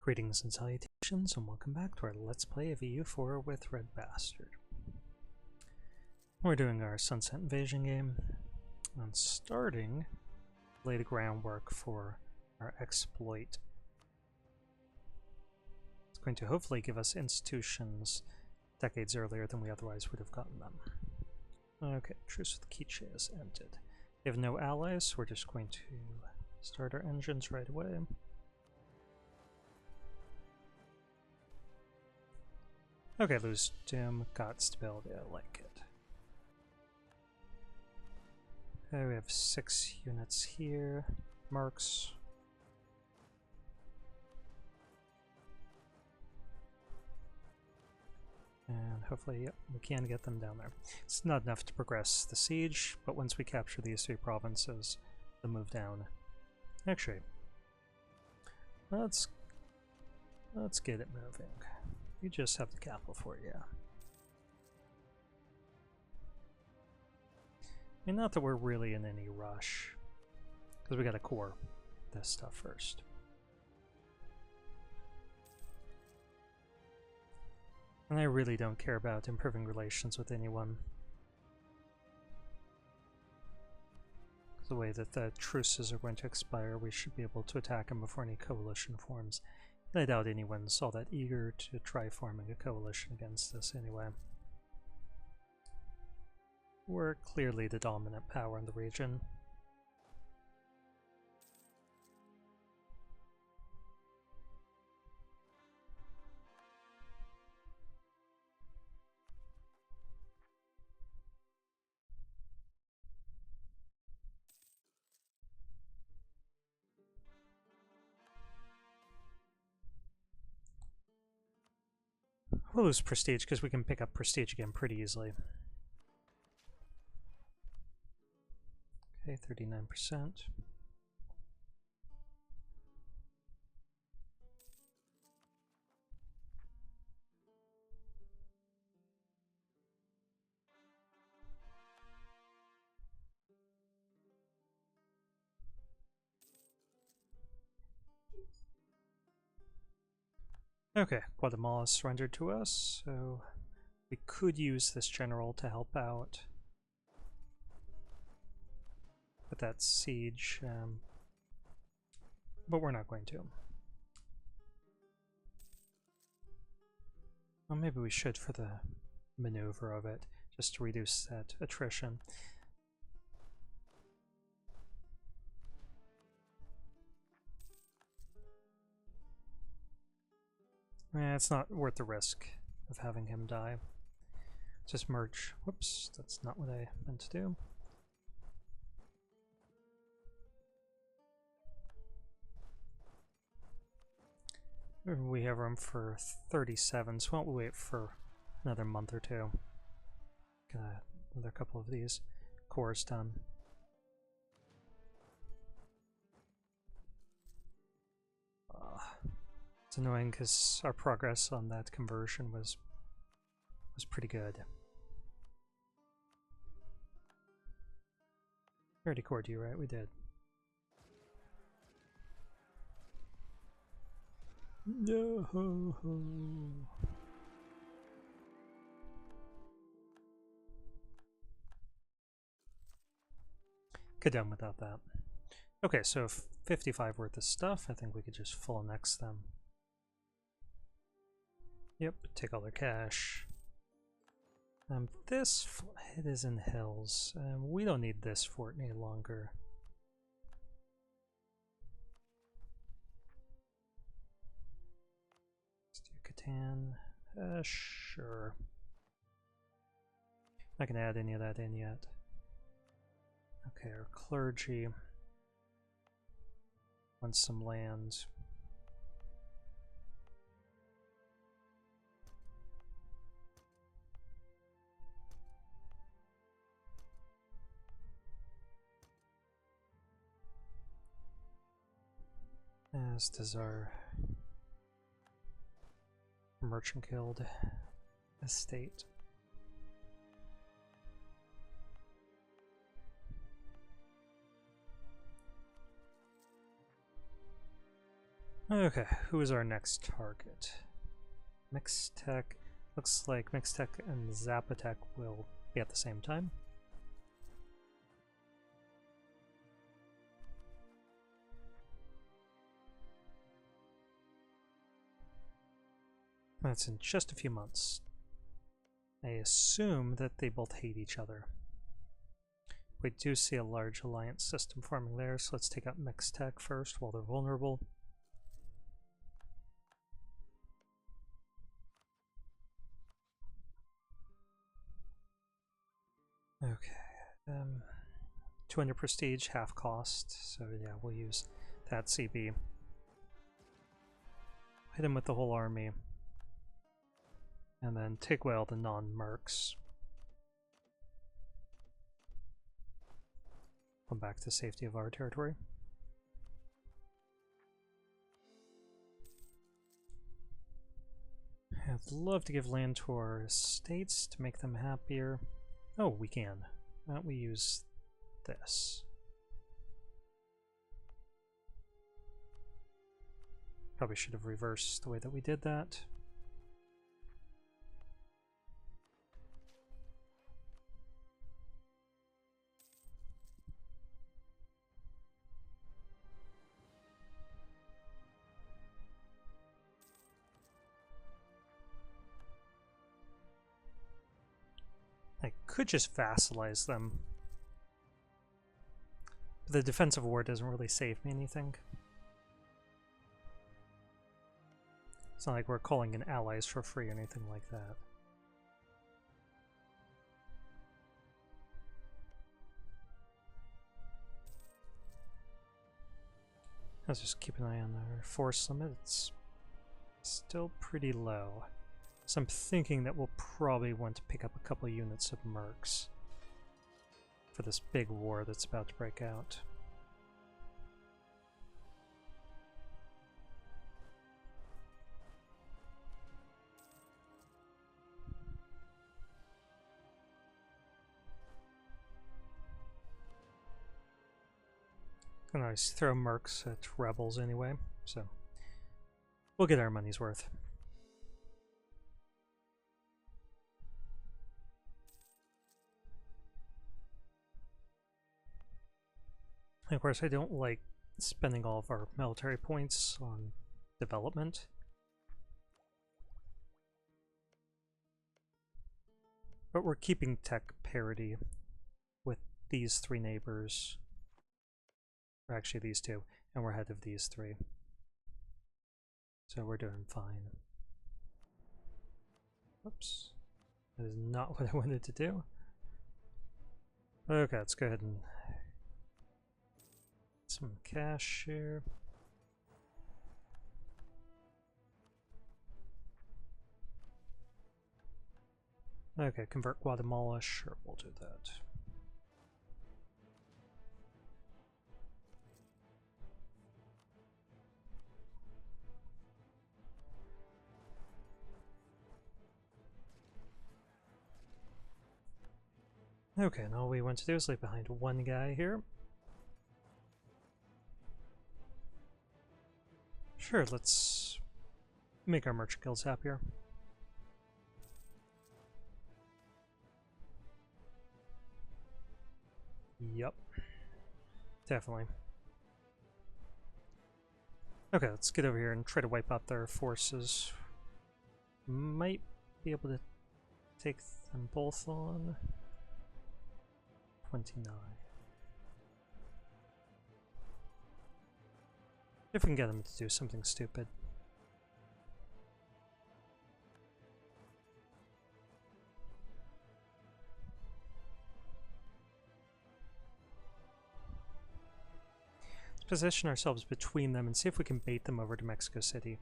Greetings and salutations, and welcome back to our Let's Play of EU4 with RedBstrd. We're doing our Sunset Invasion game, and starting to lay the groundwork for our exploit. It's going to hopefully give us institutions decades earlier than we otherwise would have gotten them. Okay, truce with Quiche has ended. We have no allies, so we're just going to start our engines right away. Okay, lose Doom, got stability, I like it. Okay, we have 6 units here, mercs. And hopefully, yep, we can get them down there. It's not enough to progress the siege, but once we capture these 3 provinces, they'll move down. Actually, let's get it moving. You just have the capital for it, yeah. And not that we're really in any rush, because we gotta core this stuff first. And I really don't care about improving relations with anyone. The way that the truces are going to expire, we should be able to attack them before any coalition forms. I doubt anyone's all that eager to try forming a coalition against us anyway. We're clearly the dominant power in the region. We'll lose prestige because we can pick up prestige again pretty easily. Okay, 39%. Okay, Guatemala surrendered to us, so we could use this general to help out with that siege, but we're not going to. Well, maybe we should for the maneuver of it, just to reduce that attrition. It's not worth the risk of having him die. Just merge. Whoops, that's not what I meant to do. We have room for 37, so why don't we wait for another month or two. Got another couple of these cores done. It's annoying because our progress on that conversion was pretty good. We already cored you, right? We did. No. Could done without that. Okay, so 55 worth of stuff. I think we could just full annex them. Yep, take all their cash. This it is in hills. We don't need this fort any longer. Let's do Catan. Sure. Not gonna add any of that in yet. Okay, our clergy wants some land. As does our Merchant Guild estate. Okay, who is our next target? Mixtech. Looks like Mixtech and Zapotec will be at the same time. That's in just a few months. I assume that they both hate each other. We do see a large alliance system forming there, so let's take out Mixtech first while they're vulnerable. Okay. 200 prestige, half cost, so yeah, we'll use that CB. Hit him with the whole army. And then take away all the non-mercs. Come back to safety of our territory. I'd love to give land to our estates to make them happier. Oh, we can. Why don't we use this? Probably should have reversed the way that we did that. I could just vassalize them. But the defensive war doesn't really save me anything. It's not like we're calling in allies for free or anything like that. Let's just keep an eye on our force limit. It's still pretty low. So I'm thinking that we'll probably want to pick up a couple of units of mercs for this big war that's about to break out. I can always throw mercs at rebels anyway, so we'll get our money's worth. And of course, I don't like spending all of our military points on development. But we're keeping tech parity with these three neighbors. Or actually these two, and we're ahead of these three. So we're doing fine. Whoops. That is not what I wanted to do. Okay, let's go ahead and get some cash here. Okay, convert Guatemala, sure, we'll do that. Okay, and all we want to do is leave behind one guy here. Sure, let's make our merchant guilds happier. Yup. Definitely. Okay, let's get over here and try to wipe out their forces. Might be able to take them both on. 29. If we can get them to do something stupid. Let's position ourselves between them and see if we can bait them over to Mexico City.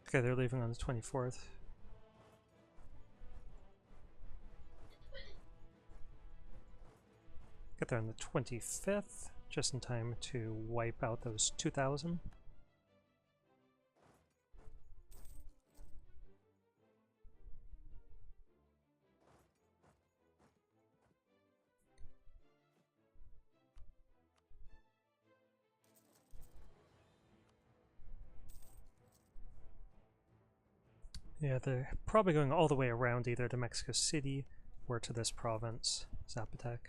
Okay, they're leaving on the 24th. Get there on the 25th, just in time to wipe out those 2,000. Yeah, they're probably going all the way around either to Mexico City or to this province, Zapotec.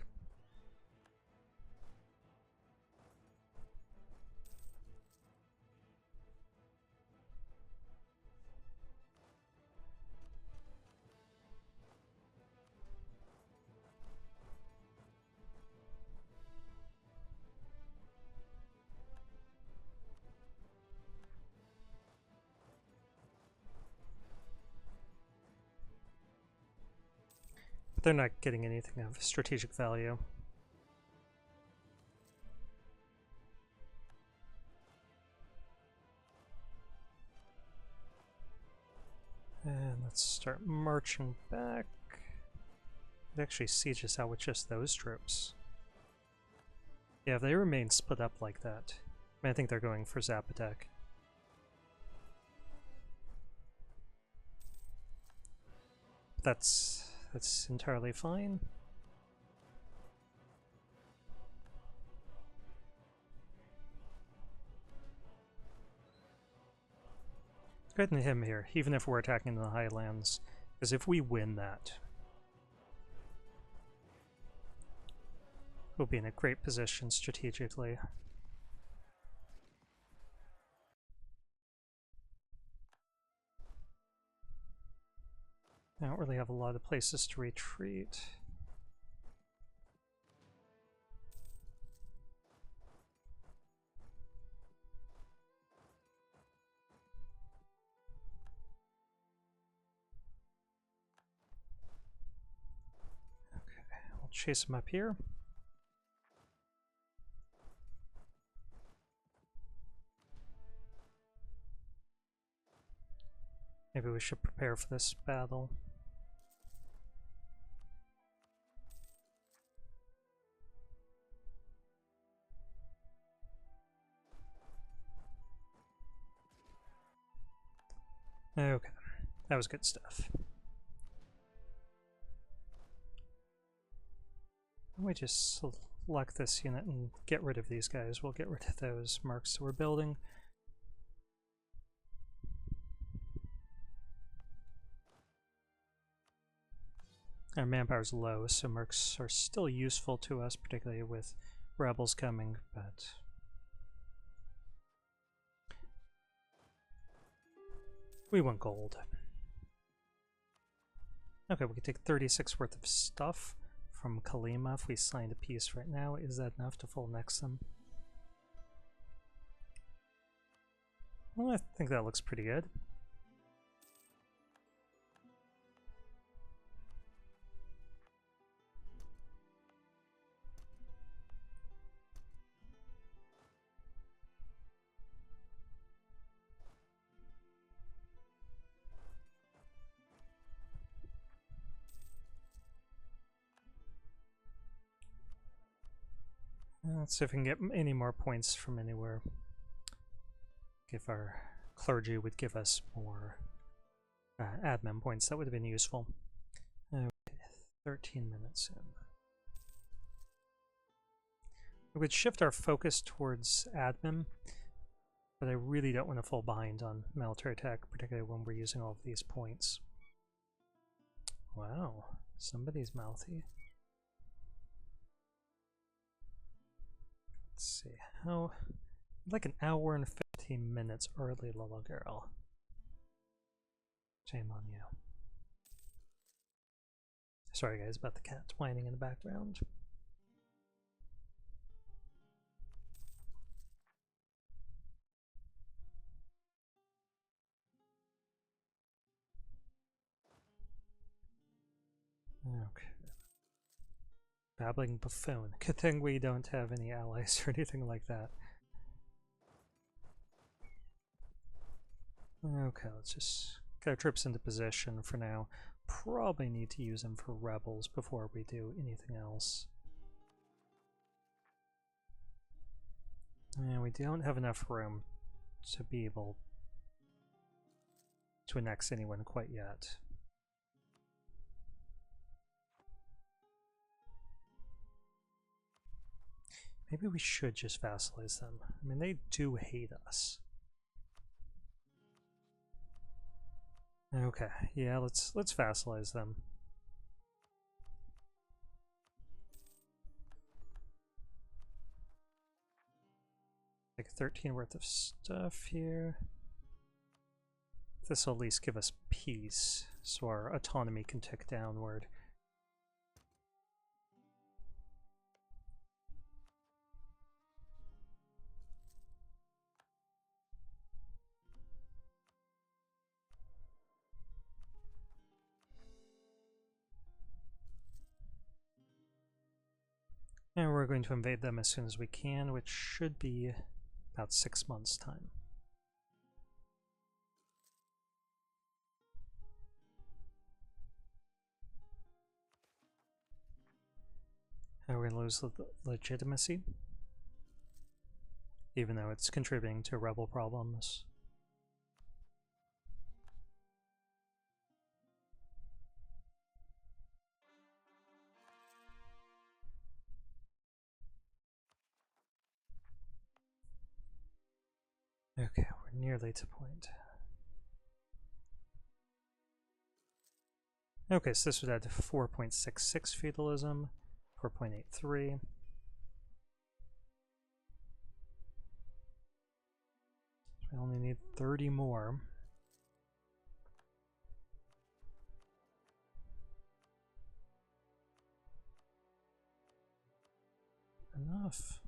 But they're not getting anything of strategic value. And let's start marching back. It actually sieges out with just those troops. Yeah, if they remain split up like that, I think they're going for Zapotec. That's entirely fine. Go ahead and hit him here, even if we're attacking the Highlands, because if we win that, we'll be in a great position strategically. I don't really have a lot of places to retreat. Chase him up here. Maybe we should prepare for this battle. Okay, that was good stuff. We just select this unit and get rid of these guys. We'll get rid of those marks that we're building. Our manpower's low, so mercs are still useful to us, particularly with rebels coming, but we want gold. Okay, we can take 36 worth of stuff from Kalima if we signed a peace right now. Is that enough to full next them? Well, I think that looks pretty good. Let's see if we can get any more points from anywhere. If our clergy would give us more admin points, that would have been useful. Okay, 13 minutes in. We would shift our focus towards admin, but I really don't want to fall behind on military tech, particularly when we're using all of these points. Wow, somebody's mouthy. Let's see, how, like an hour and 15 minutes early, little girl. Shame on you. Sorry guys about the cat whining in the background. Okay. Babbling buffoon. Good thing we don't have any allies or anything like that. Okay, let's just get our troops into position for now. Probably need to use them for rebels before we do anything else. And we don't have enough room to be able to annex anyone quite yet. Maybe we should just vassalize them. I mean, they do hate us. Okay, yeah, let's vassalize them. Like 13 worth of stuff here. This will at least give us peace, so our autonomy can tick downward. And we're going to invade them as soon as we can, which should be about 6 months' time. And we're going to lose legitimacy, even though it's contributing to rebel problems. Okay, we're nearly to point. Okay, so this would add to 4.66 feudalism, 4.83. We only need 30 more. Enough.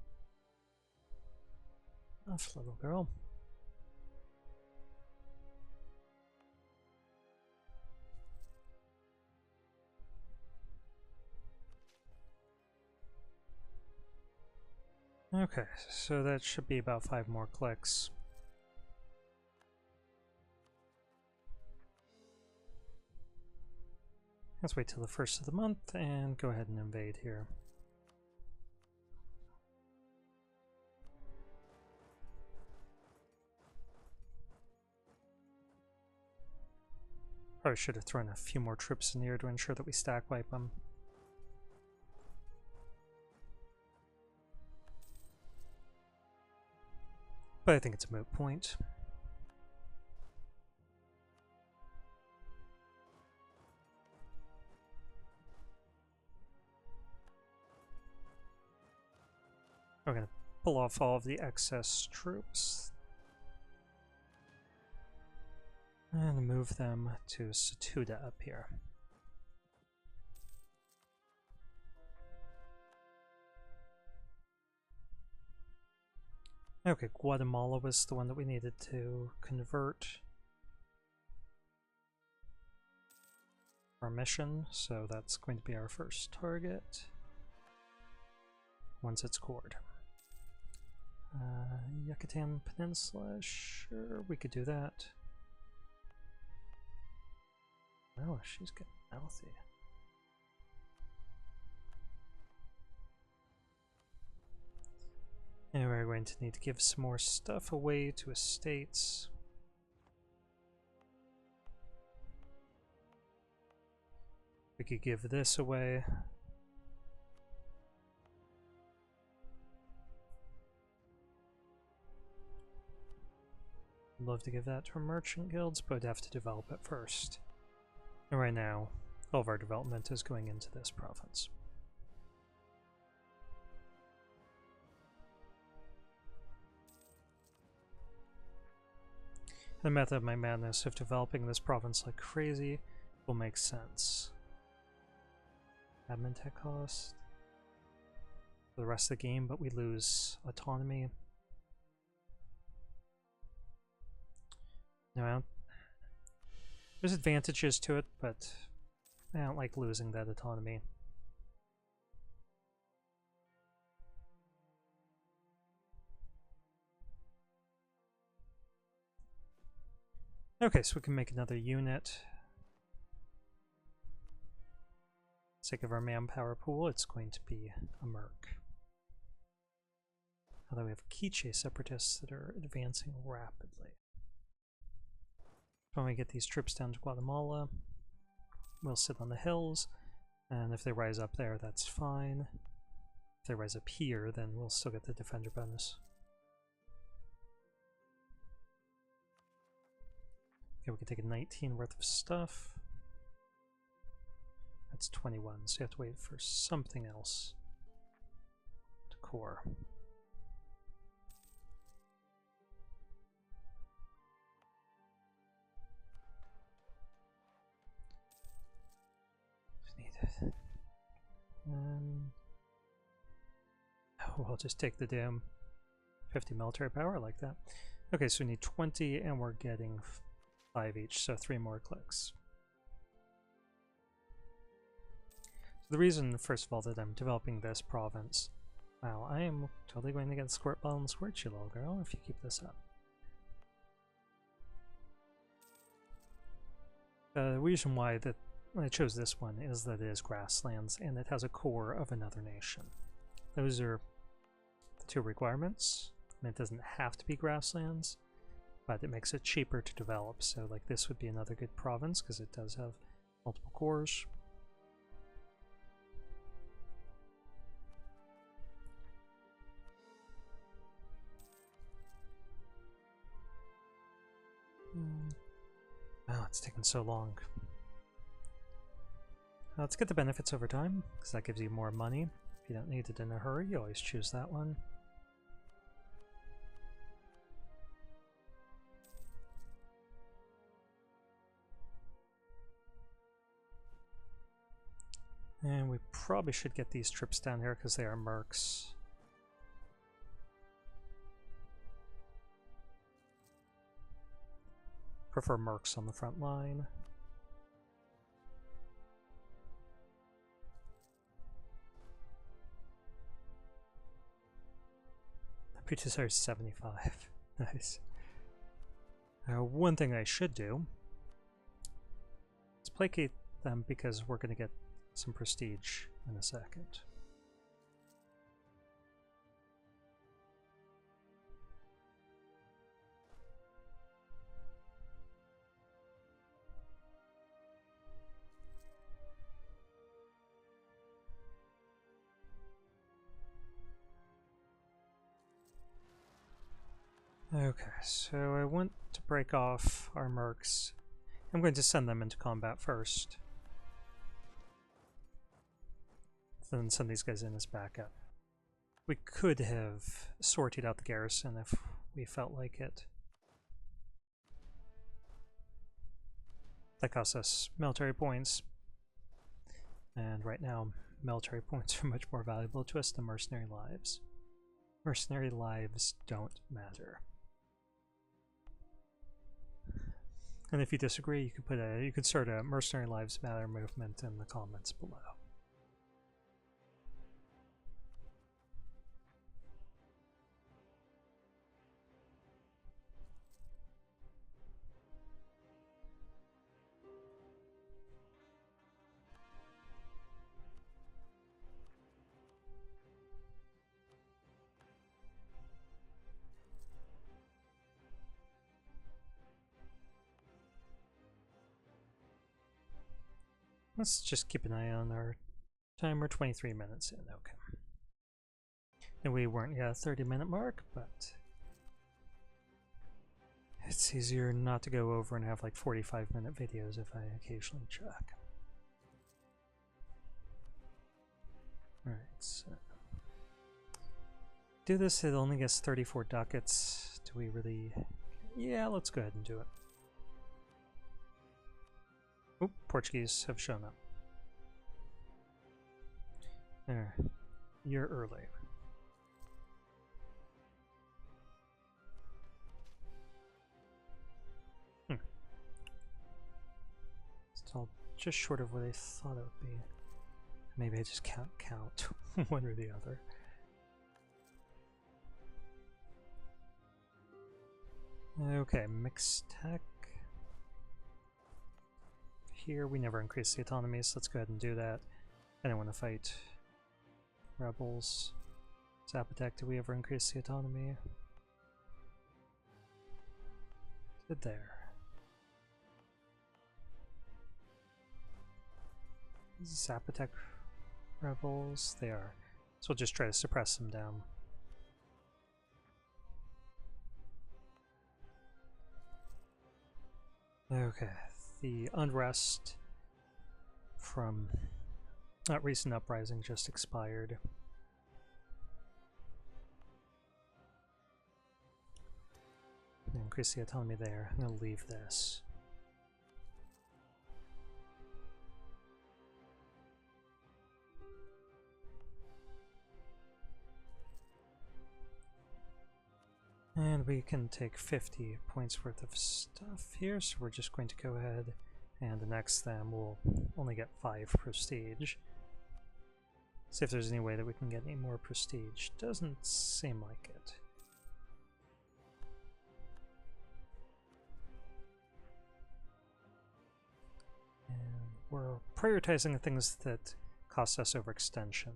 Enough, little girl. Okay, so that should be about 5 more clicks. Let's wait till the first of the month and go ahead and invade here. Probably should have thrown a few more troops in here to ensure that we stack wipe them. But I think it's a moot point. We're going to pull off all of the excess troops and move them to Satuda up here. Okay, Guatemala was the one that we needed to convert our mission, so that's going to be our first target once it's cored. Yucatan Peninsula, sure, we could do that. Oh, she's getting mouthy. And we're going to need to give some more stuff away to estates. We could give this away. I'd love to give that to our merchant guilds, but I'd have to develop it first. And right now, all of our development is going into this province. The method of my madness of developing this province like crazy will make sense. Admin tech cost for the rest of the game, but we lose autonomy. No, there's advantages to it, but I don't like losing that autonomy. Okay, so we can make another unit. For the sake of our manpower pool, it's going to be a merc. Although we have Quiche separatists that are advancing rapidly. When we get these troops down to Guatemala, we'll sit on the hills, and if they rise up there, that's fine. If they rise up here, then we'll still get the defender bonus. Okay, we can take a 19 worth of stuff. That's 21, so you have to wait for something else to core. Oh, I'll just take the damn 50 military power, I like that. Okay, so we need 20 and we're getting 5 each, so 3 more clicks. So the reason, first of all, that I'm developing this province, wow, I am totally going to get the squirt ball and squirt you, little girl, if you keep this up. The reason why that I chose this one is that it is grasslands and it has a core of another nation. Those are the 2 requirements. And it doesn't have to be grasslands, but it makes it cheaper to develop. So like this would be another good province because it does have multiple cores. Wow, it's taken so long. Let's get the benefits over time, because that gives you more money. If you don't need it in a hurry, you always choose that one. And we probably should get these troops down here because they are mercs. Prefer mercs on the front line. Preachers are 75. Nice. One thing I should do is placate them because we're going to get some prestige in a second. Okay, so I want to break off our mercs. I'm going to send them into combat first. Then send these guys in as backup. We could have sorted out the garrison if we felt like it. That costs us military points. And right now, military points are much more valuable to us than mercenary lives. Mercenary lives don't matter. And if you disagree, you could start a Mercenary Lives Matter movement in the comments below. Let's just keep an eye on our timer, 23 minutes in, okay. And we weren't yet a 30-minute mark, but it's easier not to go over and have like 45-minute videos if I occasionally check. Alright, so do this, it only gets 34 ducats. Do we really... Yeah, let's go ahead and do it. Oop, Portuguese have shown up. There. You're early. Still just short of what I thought it would be. Maybe I just can't count one or the other. Okay, mixed tech. Here we never increase the autonomy, so let's go ahead and do that. I don't want to fight rebels. Zapotec, do we ever increase the autonomy? Did there. Zapotec rebels, they are. So we'll just try to suppress them down. Okay, the unrest from that recent uprising just expired. Increase the autonomy there. I'm going to leave this. And we can take 50 points worth of stuff here, so we're just going to go ahead and annex them. We'll only get 5 prestige. See if there's any way that we can get any more prestige. Doesn't seem like it. And we're prioritizing the things that cost us overextension.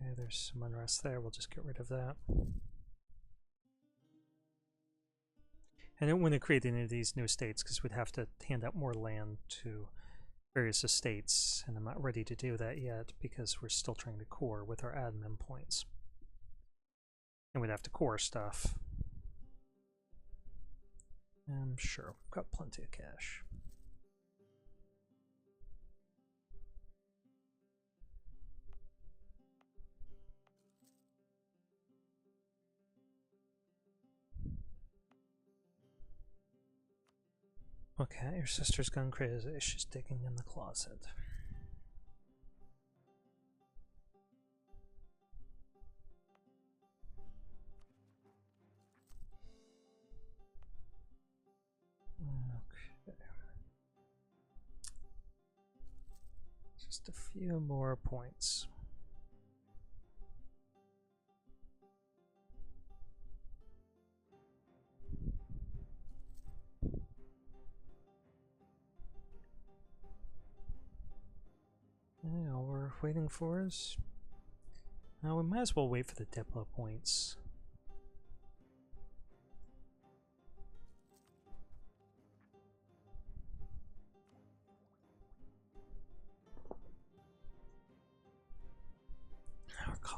Okay, there's some unrest there. We'll just get rid of that. I don't want to create any of these new states because we'd have to hand out more land to various estates, and I'm not ready to do that yet because we're still trying to core with our admin points. And we'd have to core stuff. I'm sure we've got plenty of cash. Okay, your sister's gone crazy. She's digging in the closet. Okay. Just a few more points. All we're waiting for is... Now we might as well wait for the depot points.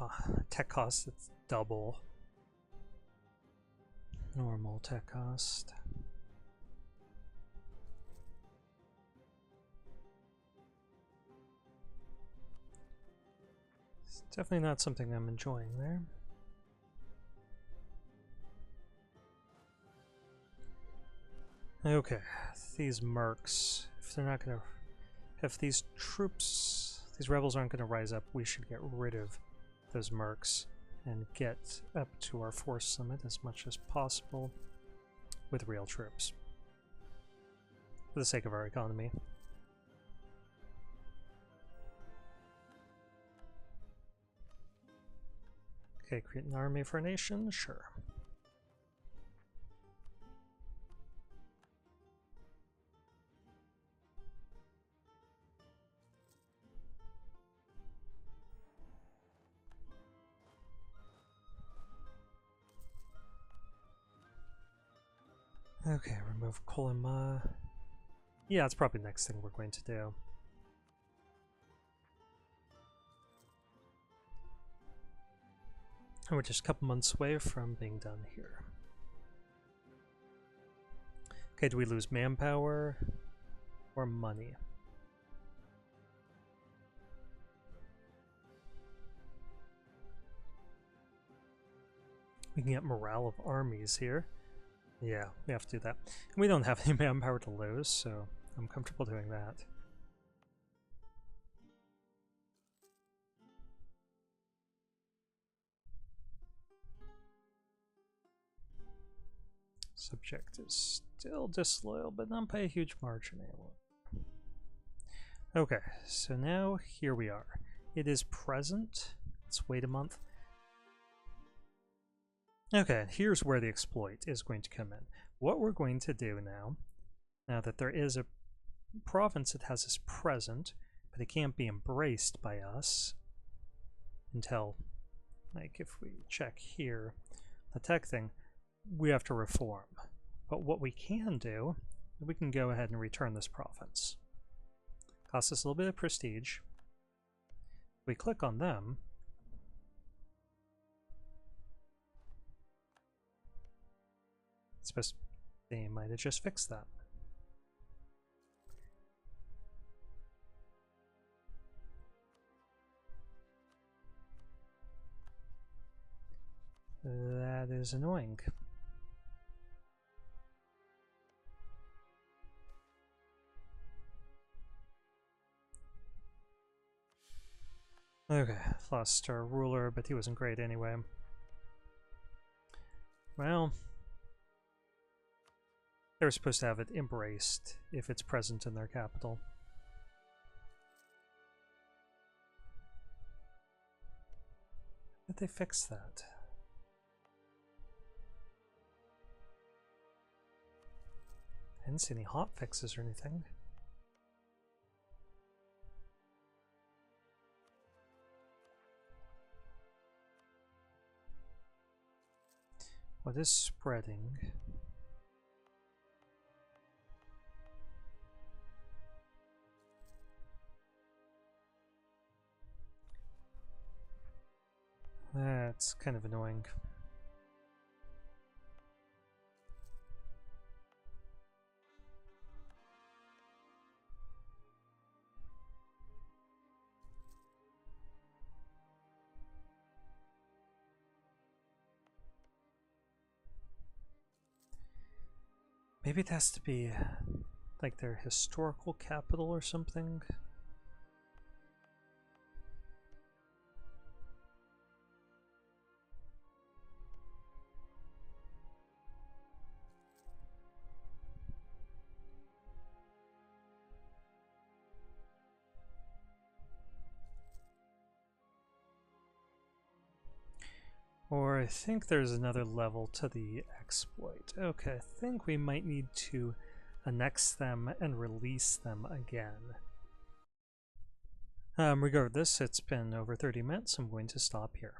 Our tech cost is double normal tech cost. It's definitely not something I'm enjoying there. Okay, these mercs, if they're not gonna, if these troops, these rebels aren't gonna rise up, we should get rid of those mercs and get up to our force limit as much as possible with real troops for the sake of our economy. Okay, create an army for a nation? Sure. Okay, remove Kolima. Yeah, that's probably the next thing we're going to do. And we're just a couple months away from being done here. Okay, do we lose manpower or money? We can get morale of armies here. Yeah, we have to do that. And we don't have any manpower to lose, so I'm comfortable doing that. Subject is still disloyal, but not by a huge margin anymore. Okay, so now here we are. It is present. Let's wait a month. Okay, here's where the exploit is going to come in. What we're going to do now that there is a province that has this present, but it can't be embraced by us until, like, if we check here, the tech thing, we have to reform. But what we can do we can go ahead and return this province. Costs us a little bit of prestige. If we click on them, they might have just fixed that. That is annoying. Okay, lost our ruler, but he wasn't great anyway. Well, they were supposed to have it embraced if it's present in their capital. Did they fix that? I didn't see any hot fixes or anything. What is spreading? That's kind of annoying. Maybe it has to be like their historical capital or something. Or I think there's another level to the exploit. Okay, I think we might need to annex them and release them again. Regardless, it's been over 30 minutes. I'm going to stop here.